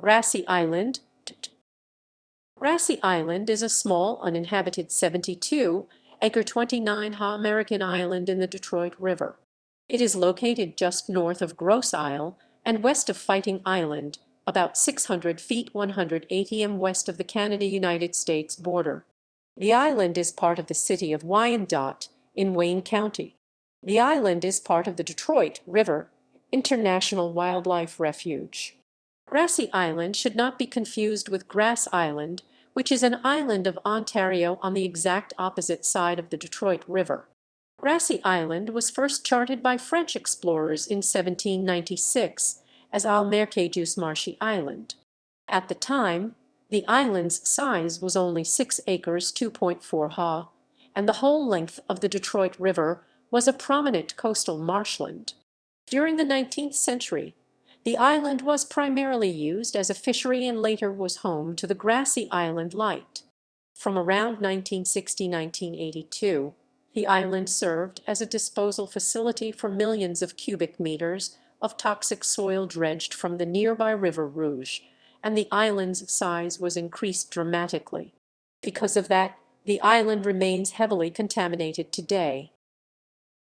Grassy Island. Grassy Island is a small, uninhabited 72-acre 29-ha American island in the Detroit River. It is located just north of Grosse Ile and west of Fighting Island, about 600 feet 180 m west of the Canada-United States border. The island is part of the city of Wyandotte in Wayne County. The island is part of the Detroit River International Wildlife Refuge. Grassy Island should not be confused with Grass Island, which is an island of Ontario on the exact opposite side of the Detroit River. Grassy Island was first charted by French explorers in 1796 as Ile Marecageuse Marshy Island. At the time, the island's size was only 6 acres 2.4 ha, and the whole length of the Detroit River was a prominent coastal marshland. During the 19th century, the island was primarily used as a fishery and later was home to the Grassy Island Light. From around 1960–1982, the island served as a disposal facility for millions of cubic meters of toxic soil dredged from the nearby River Rouge, and the island's size was increased dramatically. Because of that, the island remains heavily contaminated today.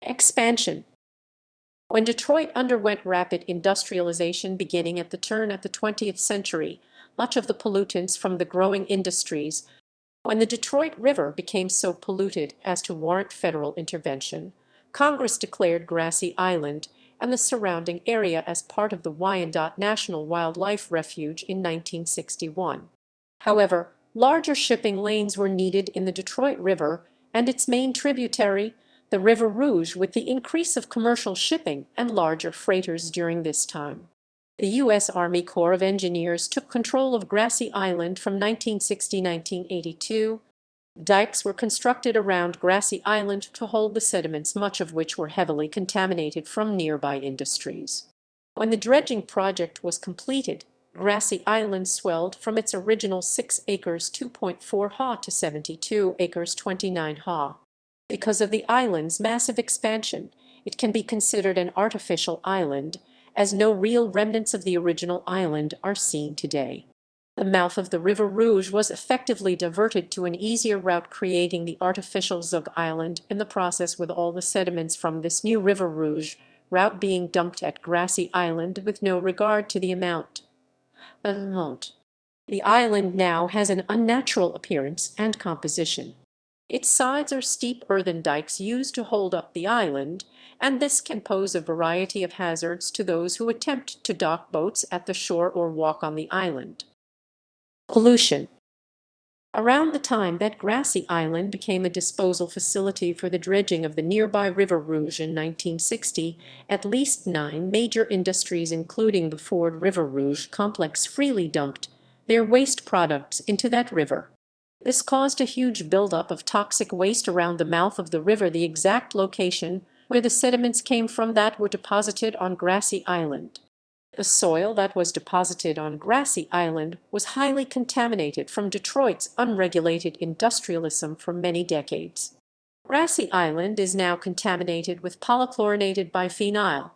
Expansion. When Detroit underwent rapid industrialization beginning at the turn of the 20th century, much of the pollutants from the growing industries, when the Detroit River became so polluted as to warrant federal intervention, Congress declared Grassy Island and the surrounding area as part of the Wyandotte National Wildlife Refuge in 1961. However, larger shipping lanes were needed in the Detroit River and its main tributary, the River Rouge, with the increase of commercial shipping and larger freighters during this time. The U.S. Army Corps of Engineers took control of Grassy Island from 1960–1982. Dikes were constructed around Grassy Island to hold the sediments, much of which were heavily contaminated from nearby industries. When the dredging project was completed, Grassy Island swelled from its original 6 acres 2.4 ha to 72 acres 29 ha. Because of the island's massive expansion, it can be considered an artificial island, as no real remnants of the original island are seen today. The mouth of the River Rouge was effectively diverted to an easier route, creating the artificial Zug Island in the process, with all the sediments from this new River Rouge route being dumped at Grassy Island with no regard to the amount. The island now has an unnatural appearance and composition. Its sides are steep earthen dikes used to hold up the island, and this can pose a variety of hazards to those who attempt to dock boats at the shore or walk on the island. Pollution. Around the time that Grassy Island became a disposal facility for the dredging of the nearby River Rouge in 1960, at least 9 major industries, including the Ford River Rouge complex, freely dumped their waste products into that river. This caused a huge buildup of toxic waste around the mouth of the river. The exact location where the sediments came from that were deposited on Grassy Island. The soil that was deposited on Grassy Island was highly contaminated from Detroit's unregulated industrialism for many decades. Grassy Island is now contaminated with polychlorinated biphenyl,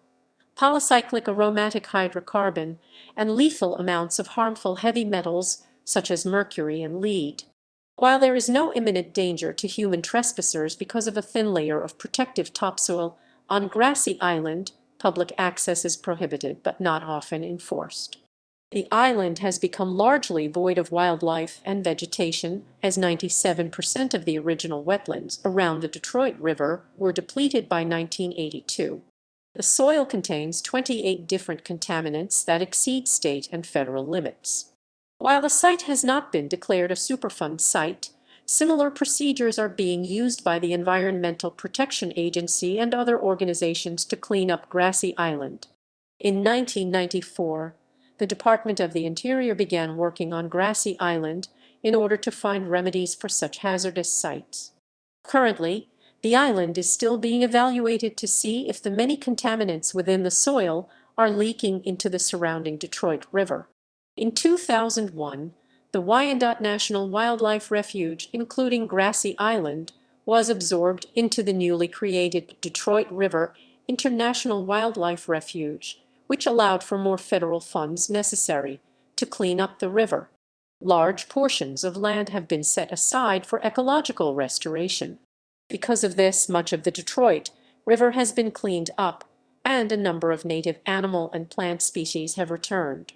polycyclic aromatic hydrocarbon, and lethal amounts of harmful heavy metals such as mercury and lead. While there is no imminent danger to human trespassers because of a thin layer of protective topsoil on Grassy Island, public access is prohibited but not often enforced. The island has become largely void of wildlife and vegetation, as 97% of the original wetlands around the Detroit River were depleted by 1982. The soil contains 28 different contaminants that exceed state and federal limits. While the site has not been declared a Superfund site, similar procedures are being used by the Environmental Protection Agency and other organizations to clean up Grassy Island. In 1994, the Department of the Interior began working on Grassy Island in order to find remedies for such hazardous sites. Currently, the island is still being evaluated to see if the many contaminants within the soil are leaking into the surrounding Detroit River. In 2001, the Wyandotte National Wildlife Refuge, including Grassy Island, was absorbed into the newly created Detroit River International Wildlife Refuge, which allowed for more federal funds necessary to clean up the river. Large portions of land have been set aside for ecological restoration. Because of this, much of the Detroit River has been cleaned up, and a number of native animal and plant species have returned.